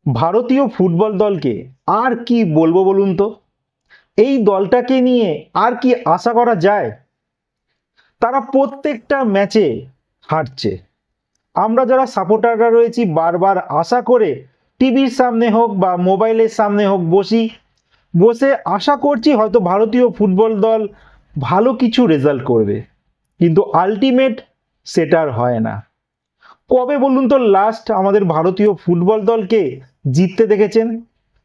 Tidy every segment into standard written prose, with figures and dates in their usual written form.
ভারতীয় ফুটবল দলকে আর কি বলবো বলুন তো? এই দলটাকে নিয়ে আর কি আশা করা যায়? তারা প্রত্যেকটা ম্যাচে হারছে। আমরা যারা সাপোর্টাররা রয়েছি বারবার আশা করে টিভির সামনে হোক বা মোবাইলের সামনে হোক বসে আশা করছি হয়তো ভারতীয় ফুটবল দল ভালো কিছু রেজাল্ট করবে, কিন্তু আলটিমেট সেটা আর হয় না। কবে বলুন তো লাস্ট আমাদের ভারতীয় ফুটবল দলকে জিততে দেখেছেন?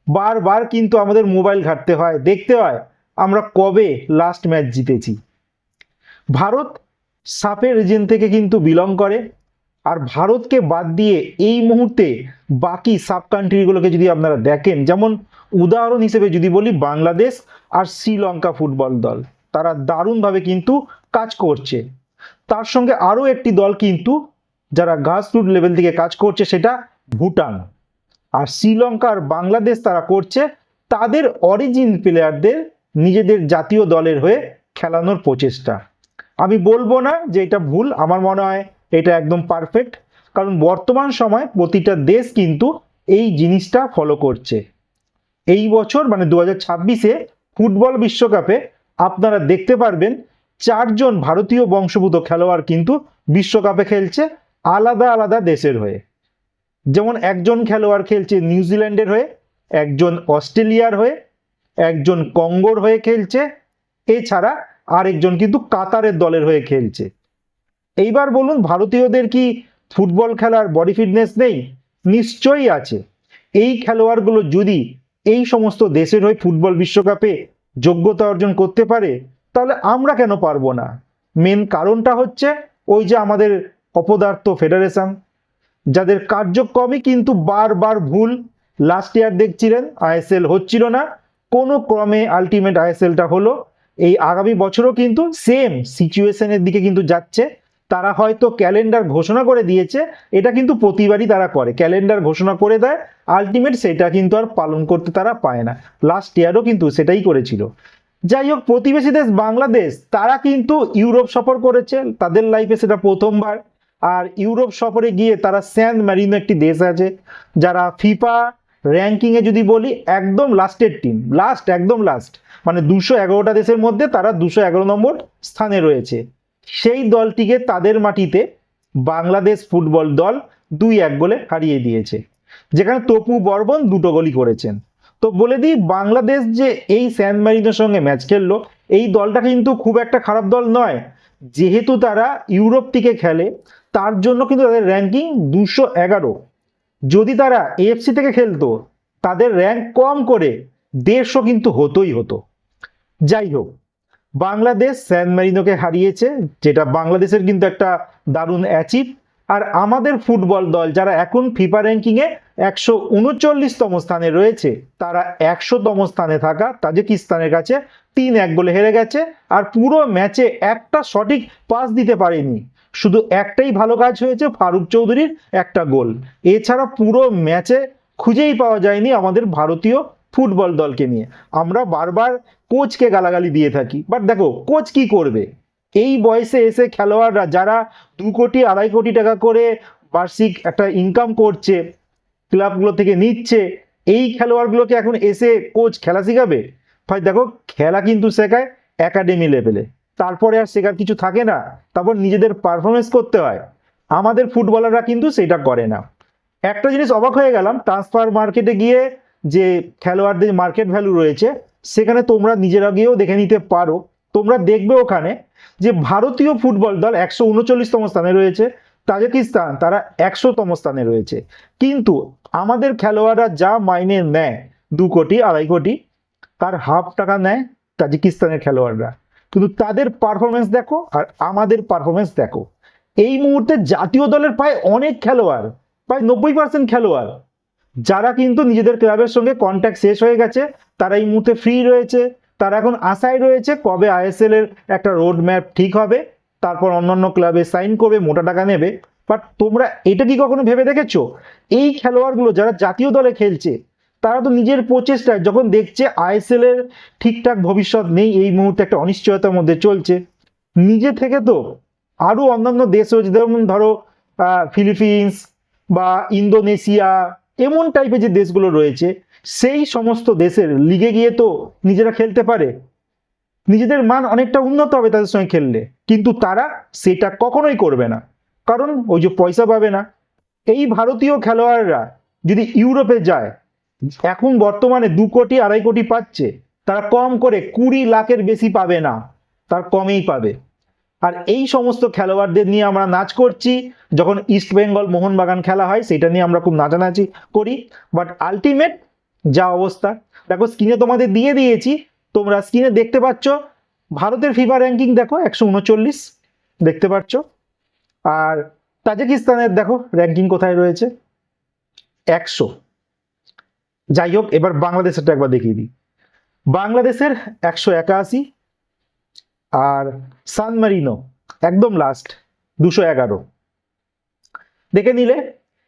বারবার কিন্তু আমাদের মোবাইল ঘাঁটতে হয়, দেখতে হয় আমরা কবে লাস্ট ম্যাচ জিতেছি। ভারত সাপের রিজন থেকে কিন্তু বিলং করে, আর ভারতকে বাদ দিয়ে এই মুহূর্তে বাকি সাব কান্ট্রিগুলোকে যদি আপনারা দেখেন, যেমন উদাহরণ হিসেবে যদি বলি বাংলাদেশ আর শ্রীলঙ্কা ফুটবল দল, তারা দারুণভাবে কিন্তু কাজ করছে। তার সঙ্গে আরও একটি দল কিন্তু যারা গ্রাসরুট লেভেল থেকে কাজ করছে, সেটা ভুটান। আর শ্রীলঙ্কা আর বাংলাদেশ তারা করছে তাদের অরিজিন প্লেয়ারদের নিজেদের জাতীয় দলের হয়ে খেলানোর প্রচেষ্টা। আমি বলবো না যে এটা ভুল, আমার মনে হয় এটা একদম পারফেক্ট, কারণ বর্তমান সময় প্রতিটা দেশ কিন্তু এই জিনিসটা ফলো করছে। এই বছর মানে 2026-এ ফুটবল বিশ্বকাপে আপনারা দেখতে পারবেন 4জন ভারতীয় বংশোদ্ভূত খেলোয়াড় কিন্তু বিশ্বকাপে খেলছে আলাদা আলাদা দেশের হয়ে। যেমন একজন খেলোয়াড় খেলছে নিউজিল্যান্ডের হয়ে, একজন অস্ট্রেলিয়ার হয়ে, একজন কঙ্গোর হয়ে খেলছে, এছাড়া আরেকজন কিন্তু কাতারের দলের হয়ে খেলছে। এইবার বলুন, ভারতীয়দের কি ফুটবল খেলার বডি ফিটনেস নেই? নিশ্চয়ই আছে। এই খেলোয়াড়গুলো যদি এই সমস্ত দেশের হয়ে ফুটবল বিশ্বকাপে যোগ্যতা অর্জন করতে পারে, তাহলে আমরা কেন পারবো না? মেন কারণটা হচ্ছে ওই যে আমাদের অপদার্থ ফেডারেশন, যাদের কার্যক্রমই কিন্তু বারবার ভুল। লাস্ট ইয়ার দেখছিলেন আইএসএল হচ্ছিল না, কোনো ক্রমে আলটিমেট আইএসএলটা হলো। এই আগামী বছরও কিন্তু সেম সিচুয়েশনের দিকে কিন্তু যাচ্ছে। তারা হয়তো ক্যালেন্ডার ঘোষণা করে দিয়েছে, এটা কিন্তু প্রতিবারই তারা করে, ক্যালেন্ডার ঘোষণা করে দেয়, আলটিমেট সেটা কিন্তু আর পালন করতে তারা পায় না। লাস্ট ইয়ারও কিন্তু সেটাই করেছিল। যাই হোক, প্রতিবেশী দেশ বাংলাদেশ তারা কিন্তু ইউরোপ সফর করেছে, তাদের লাইফে সেটা প্রথমবার। আর ইউরোপ সফরে গিয়ে তারা স্যান মারিনো একটি দেশ আছে, যারা ফিফা র্যাঙ্কিংয়ে যদি বলি একদম লাস্টের টিম, একদম লাস্ট, মানে 211টা দেশের মধ্যে তারা 211 নম্বর স্থানে রয়েছে। সেই দলটিকে তাদের মাটিতে বাংলাদেশ ফুটবল দল 2-1 গোলে হারিয়ে দিয়েছে, যেখানে তপু বর্মন 2টো গোলই করেছেন। তো বলে দিই, বাংলাদেশ যে এই স্যান মারিনোর সঙ্গে ম্যাচ খেললো, এই দলটা কিন্তু খুব একটা খারাপ দল নয়। যেহেতু তারা ইউরোপ থেকে খেলে, তার জন্য কিন্তু তাদের র্যাঙ্কিং 211। যদি তারা এএফসি থেকে খেলতো, তাদের র্যাঙ্ক কম করে 150 কিন্তু হতোই হতো। যাই হোক, বাংলাদেশ স্যান মারিনোকে হারিয়েছে, যেটা বাংলাদেশের কিন্তু একটা দারুণ অ্যাচিভ। আর আমাদের ফুটবল দল যারা এখন ফিফা র্যাঙ্কিংয়ে 139তম স্থানে রয়েছে, তারা 100তম স্থানে থাকা তাজিকিস্তানের কাছে 3-1 গোলে হেরে গেছে। আর পুরো ম্যাচে একটা সঠিক পাস দিতে পারেনি, শুধু একটাই ভালো কাজ হয়েছে, ফারুক চৌধুরীর একটা গোল। এছাড়া পুরো ম্যাচে খুঁজেই পাওয়া যায়নি আমাদের ভারতীয় ফুটবল দলকে নিয়ে। আমরা বারবার কোচকে গালাগালি দিয়ে থাকি, বাট দেখো কোচ কি করবে? এই বয়সে এসে খেলোয়াড়রা যারা 2 কোটি 2.5 কোটি টাকা করে বার্ষিক একটা ইনকাম করছে, ক্লাবগুলো থেকে নিচ্ছে, এই খেলোয়াড়গুলোকে এখন এসে কোচ খেলা শেখাবে? ভাই দেখো, খেলা কিন্তু শেখায় একাডেমি লেভেলে, তারপরে আর শেখার কিছু থাকে না, তারপর নিজেদের পারফরমেন্স করতে হয়। আমাদের ফুটবলাররা কিন্তু সেটা করে না। একটা জিনিস অবাক হয়ে গেলাম, ট্রান্সফার মার্কেটে গিয়ে যে খেলোয়াড়দের মার্কেট ভ্যালু রয়েছে, সেখানে তোমরা নিজেরা গিয়েও দেখে নিতে পারো। তোমরা দেখবে ওখানে যে ভারতীয় ফুটবল দল 139তম স্থানে রয়েছে, তাজিকিস্তান তারা 100তম স্থানে রয়েছে। কিন্তু আমাদের খেলোয়াড়রা যা মাইনে নেয় 2 কোটি 2.5 কোটি, তার হাফ টাকা নেয় তাজিকিস্তানের খেলোয়াড়রা। কিন্তু তাদের পারফরমেন্স দেখো আর আমাদের পারফরমেন্স দেখো। এই মুহূর্তে জাতীয় দলের প্রায় অনেক খেলোয়াড়, প্রায় 90% খেলোয়াড় যারা কিন্তু নিজেদের ক্লাবের সঙ্গে কন্ট্যাক্ট শেষ হয়ে গেছে, তারা এই মুহূর্তে ফ্রি রয়েছে। তারা এখন আশায় রয়েছে কবে আইএসএল এর একটা রোড ম্যাপ ঠিক হবে, তারপর অন্যান্য ক্লাবে সাইন করবে, মোটা টাকা নেবে। বাট তোমরা এটা কি কখনো ভেবে দেখেছো, এই খেলোয়াড়গুলো যারা জাতীয় দলে খেলছে, তারা তো নিজের প্রচেষ্টায় যখন দেখছে আইএসএল এর ঠিকঠাক ভবিষ্যৎ নেই, এই মুহূর্তে একটা অনিশ্চয়তার মধ্যে চলছে, নিজে থেকে তো আরো অন্যান্য দেশ রয়েছে, যেমন ধরো ফিলিপিন্স বা ইন্দোনেশিয়া এমন টাইপের যে দেশগুলো রয়েছে সেই সমস্ত দেশের লিগে গিয়ে তো নিজেরা খেলতে পারে, নিজেদের মান অনেকটা উন্নত হবে তাদের সঙ্গে খেললে, কিন্তু তারা সেটা কখনোই করবে না, কারণ ওই যে পয়সা পাবে না। এই ভারতীয় খেলোয়াড়রা যদি ইউরোপে যায়, এখন বর্তমানে 2 কোটি 2.5 কোটি পাচ্ছে, তারা কম করে 20 লাখের বেশি পাবে না, তার কমেই পাবে। আর এই সমস্ত খেলোয়াড়দের নিয়ে আমরা নাচ করছি, যখন ইস্ট বেঙ্গল মোহনবাগান খেলা হয় সেটা নিয়ে আমরা খুব নাচানাচি করি, বাট আলটিমেট যা অবস্থা, দেখো স্ক্রিনে তোমাদের দিয়ে দিয়েছি, তোমরা স্ক্রিনে দেখতে পাচ্ছ ভারতের ফিফা র্যাঙ্কিং দেখো 139 দেখতে পাচ্ছ, আর তাজিকিস্তানের দেখো র্যাঙ্কিং কোথায় রয়েছে 100। যাই হোক, এবার বাংলাদেশেরটা একবার দেখিয়ে দিই। বাংলাদেশের 181, আর সান মারিনো একদম লাস্ট 211 দেখে নিলে।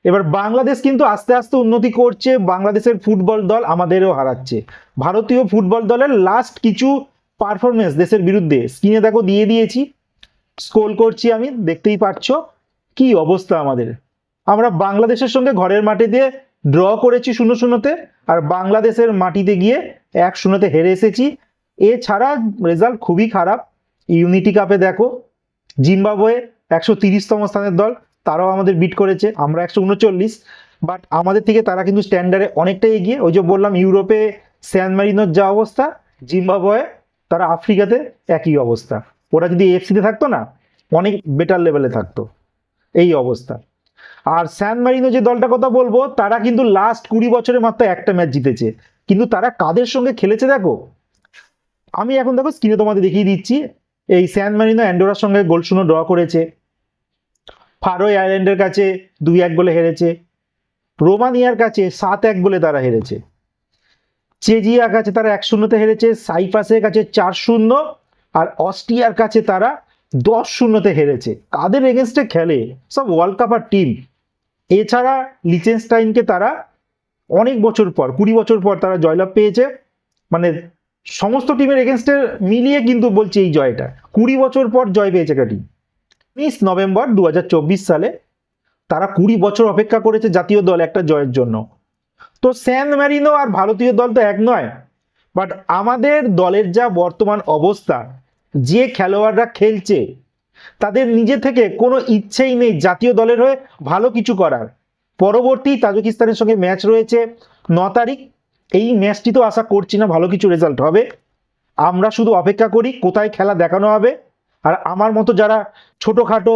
এবার বাংলাদেশ কিন্তু আস্তে আস্তে উন্নতি করছে, বাংলাদেশের ফুটবল দল আমাদেরও হারাচ্ছে। ভারতীয় ফুটবল দলের লাস্ট কিছু পারফরমেন্স দেশের বিরুদ্ধে স্ক্রিনে দেখো দিয়ে দিয়েছি, স্ক্রোল করছি আমি, দেখতেই পাচ্ছ কি অবস্থা আমাদের। আমরা বাংলাদেশের সঙ্গে ঘরের মাঠে দিয়ে ড্র করেছি 0-0-তে, আর বাংলাদেশের মাটিতে গিয়ে 1-0-তে হেরে এসেছি। এছাড়া রেজাল্ট খুবই খারাপ। ইউনিটি কাপে দেখো জিম্বাবুয়ে 130তম স্থানের দল, তারাও আমাদের বিট করেছে, আমরা 139, বাট আমাদের থেকে তারা কিন্তু স্ট্যান্ডার্ডে অনেকটাই এগিয়ে। ওই যে বললাম ইউরোপে স্যান মারিনোর যা অবস্থা, জিম্বাবুয়ে তারা আফ্রিকাতে একই অবস্থা। ওরা যদি এফসিতে থাকতো না, অনেক বেটার লেভেলে থাকতো, এই অবস্থা। আর স্যান মারিনো যে দলটার কথা বলবো, তারা কিন্তু লাস্ট 20 বছরে মাত্র একটা ম্যাচ জিতেছে, কিন্তু তারা কাদের সঙ্গে খেলেছে দেখো। আমি এখন দেখো স্ক্রিনে তোমাদের দেখিয়ে দিচ্ছি, এই স্যান মারিনো অ্যান্ডোরার সঙ্গে 0-0 ড্র করেছে, ফারোয় আইল্যান্ডের কাছে 2-1 বলে হেরেছে, রোমানিয়ার কাছে 7-1 বলে তারা হেরেছে, চেজিয়ার কাছে তারা 1-0-তে হেরেছে, সাইপ্রাসের কাছে 4-0, আর অস্ট্রিয়ার কাছে তারা 10-0-তে হেরেছে। কাদের এগেনস্টে খেলে, সব ওয়ার্ল্ড কাপার টিম। এছাড়া লিচেনস্টাইনকে তারা অনেক বছর পর, 20 বছর পর তারা জয়লাভ পেয়েছে। মানে সমস্ত টিমের এগেনস্টে মিলিয়ে কিন্তু বলছি এই জয়টা 20 বছর পর জয় পেয়েছে একটা টিম। 19 নভেম্বর 2024 সালে তারা 20 বছর অপেক্ষা করেছে জাতীয় দল একটা জয়ের জন্য। তো স্যান মারিনো আর ভারতীয় দল তো এক নয়, বাট আমাদের দলের যা বর্তমান অবস্থা, যে খেলোয়াড়রা খেলছে তাদের নিজে থেকে কোনো ইচ্ছেই নেই জাতীয় দলের হয়ে ভালো কিছু করার। পরবর্তী তাজিকিস্তানের সঙ্গে ম্যাচ রয়েছে 9 তারিখ, এই ম্যাচটি তো আশা করছি না ভালো কিছু রেজাল্ট হবে। আমরা শুধু অপেক্ষা করি কোথায় খেলা দেখানো হবে। আর আমার মতো যারা ছোটোখাটো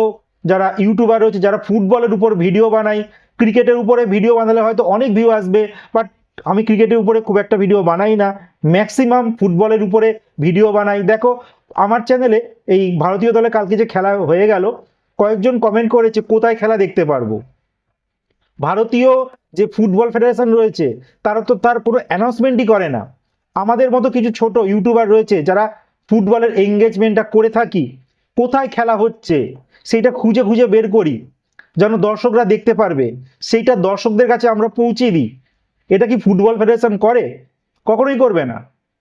যারা ইউটিউবার রয়েছে, যারা ফুটবলের উপর ভিডিও বানায়, ক্রিকেটের উপরে ভিডিও বানালে হয়তো অনেক ভিউ আসবে, বাট আমি ক্রিকেটের উপরে খুব একটা ভিডিও বানাই না, ম্যাক্সিমাম ফুটবলের উপরে ভিডিও বানাই। দেখো আমার চ্যানেলে এই ভারতীয় দলে কালকে যে খেলা হয়ে গেল, কয়েকজন কমেন্ট করেছে কোথায় খেলা দেখতে পারবো। ভারতীয় যে ফুটবল ফেডারেশন রয়েছে তারা তো তার কোনো অ্যানাউন্সমেন্টই করে না। আমাদের মতো কিছু ছোট ইউটিউবার রয়েছে যারা ফুটবলের এঙ্গেজমেন্টটা করে থাকি, কোথায় খেলা হচ্ছে সেইটা খুঁজে খুঁজে বের করি যেন দর্শকরা দেখতে পারবে, সেইটা দর্শকদের কাছে আমরা পৌঁছে দিই। এটা কি ফুটবল ফেডারেশন করে? কখনোই করবে না,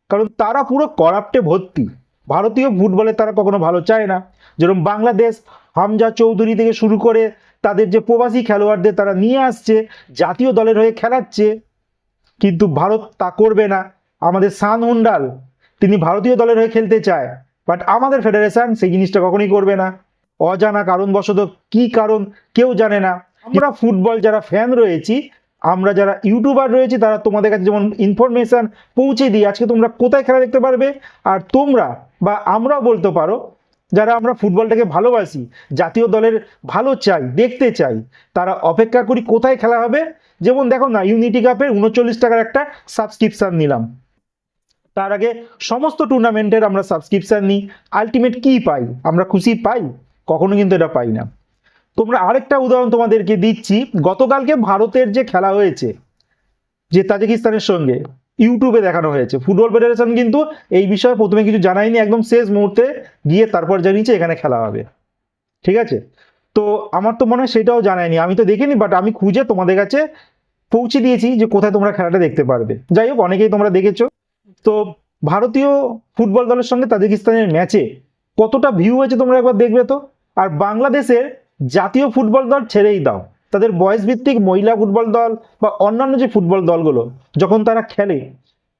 কারণ তারা পুরো করাপ্টে ভর্তি। ভারতীয় ফুটবলে তারা কখনো ভালো চায় না। যেরকম বাংলাদেশ হামজা চৌধুরী থেকে শুরু করে তাদের যে প্রবাসী খেলোয়াড়দের তারা নিয়ে আসছে, জাতীয় দলের হয়ে খেলাচ্ছে, কিন্তু ভারত তা করবে না। আমাদের সান মুন্ডাল তিনি ভারতীয় দলের হয়ে খেলতে চায়, বাট আমাদের ফেডারেশন সেই জিনিসটা কখনোই করবে না, অজানা কারণবশত। কি কারণ কেউ জানে না। আমরা ফুটবল যারা ফ্যান রয়েছি, আমরা যারা ইউটিউবার রয়েছি, তারা তোমাদের কাছে যেমন ইনফরমেশন পৌঁছে দিই আজকে তোমরা কোথায় খেলা দেখতে পারবে, আর তোমরা বা আমরাও বলতে পারো যারা আমরা ফুটবলটাকে ভালোবাসি, জাতীয় দলের ভালো চাই, দেখতে চাই, তারা অপেক্ষা করি কোথায় খেলা হবে। যেমন দেখো না, ইউনিটি কাপের 39 টাকার একটা সাবস্ক্রিপশন নিলাম, তার আগে সমস্ত টুর্নামেন্টের আমরা সাবস্ক্রিপশন নিই, আলটিমেট কি পাই? আমরা খুশি পাই? কখনো কিন্তু এটা পাই না। তোমরা আরেকটা উদাহরণ তোমাদেরকে দিচ্ছি, গতকালকে ভারতের যে খেলা হয়েছে যে তাজিকিস্তানের সঙ্গে, ইউটিউবে দেখানো হয়েছে। ফুটবল ফেডারেশন কিন্তু এই বিষয়ে প্রথমে কিছু জানায়নি, একদম শেষ মুহূর্তে গিয়ে তারপর জানিয়েছে এখানে খেলা হবে। ঠিক আছে, তো আমার তো মনে হয় সেটাও জানায়নি, আমি তো দেখিনি, বাট আমি খুঁজে তোমাদের কাছে পৌঁছে দিয়েছি যে কোথায় তোমরা খেলাটা দেখতে পারবে। যাই হোক, অনেকেই তোমরা দেখেছো। তো ভারতীয় ফুটবল দলের সঙ্গে তাজিকিস্তানের ম্যাচে কতটা ভিউ হয়েছে তোমরা একবার দেখবে তো। আর বাংলাদেশের জাতীয় ফুটবল দল ছেড়েই দাও, তাদের বয়সভিত্তিক মহিলা ফুটবল দল বা অন্যান্য যে ফুটবল দলগুলো যখন তারা খেলে,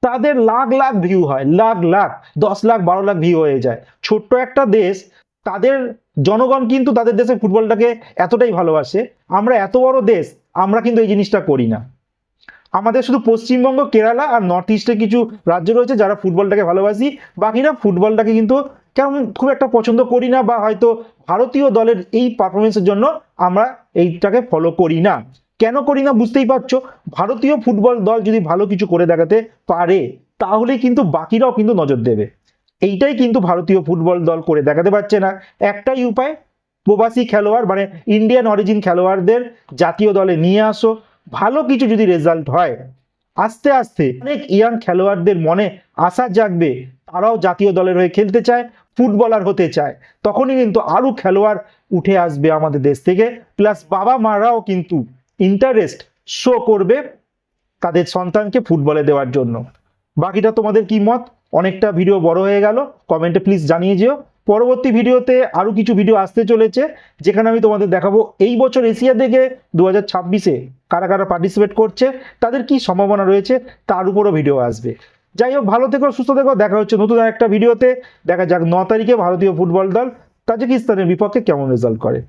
তাদের লাখ লাখ ভিউ হয়, লাখ লাখ, 10 লাখ 12 লাখ ভিউ হয়ে যায়। ছোট্ট একটা দেশ, তাদের জনগণ কিন্তু তাদের দেশের ফুটবলটাকে এতটাই ভালোবাসে। আমরা এত বড় দেশ, আমরা কিন্তু এই জিনিসটা করি না। আমাদের শুধু পশ্চিমবঙ্গ, কেরালা আর নর্থ ইস্টে কিছু রাজ্য রয়েছে যারা ফুটবলটাকে ভালোবাসি, বাকিরা ফুটবলটাকে কিন্তু কেমন খুব একটা পছন্দ করি না, বা হয়তো ভারতীয় দলের এই পারফরমেন্সের জন্য আমরা এইটাকে ফলো করি না। কেন করি না বুঝতেই পারছো। ভারতীয় ফুটবল দল যদি ভালো কিছু করে দেখাতে পারে, তাহলে কিন্তু বাকিরাও কিন্তু নজর দেবে। এইটাই কিন্তু ভারতীয় ফুটবল দল করে দেখাতে পারছে না। একটাই উপায়, প্রবাসী খেলোয়াড় মানে ইন্ডিয়ান অরিজিন খেলোয়াড়দের জাতীয় দলে নিয়ে আসো। ভালো কিছু যদি রেজাল্ট হয়, আস্তে আস্তে অনেক ইয়াং খেলোয়াড়দের মনে আশা জাগবে, তারাও জাতীয় দলের হয়ে খেলতে চায়, ফুটবলার হতে চায়। তখনই কিন্তু আরো খেলোয়াড় উঠে আসবে আমাদের দেশ থেকে। প্লাস বাবা মারাও কিন্তু ইন্টারেস্ট শো করবে তাদের সন্তানকে ফুটবলে দেওয়ার জন্য। বাকিটা তোমাদের কি মত? অনেকটা ভিডিও বড় হয়ে গেল, কমেন্টে প্লিজ জানিয়ে যেও। পরবর্তী ভিডিওতে আরো কিছু ভিডিও আসতে চলেছে, যেখানে আমি তোমাদের দেখাবো এই বছর এশিয়া থেকে 2026-এ কারা কারা পার্টিসিপেট করছে, তাদের কি সম্ভাবনা রয়েছে, তার উপরও ভিডিও আসবে। যাই হোক, ভালো থেকো, সুস্থ থেকো, দেখা হচ্ছে নতুন একটা ভিডিওতে। দেখা যাক 9 তারিখে ভারতীয় ফুটবল দল তাজিকিস্তানের বিপক্ষে কেমন রেজাল্ট করে।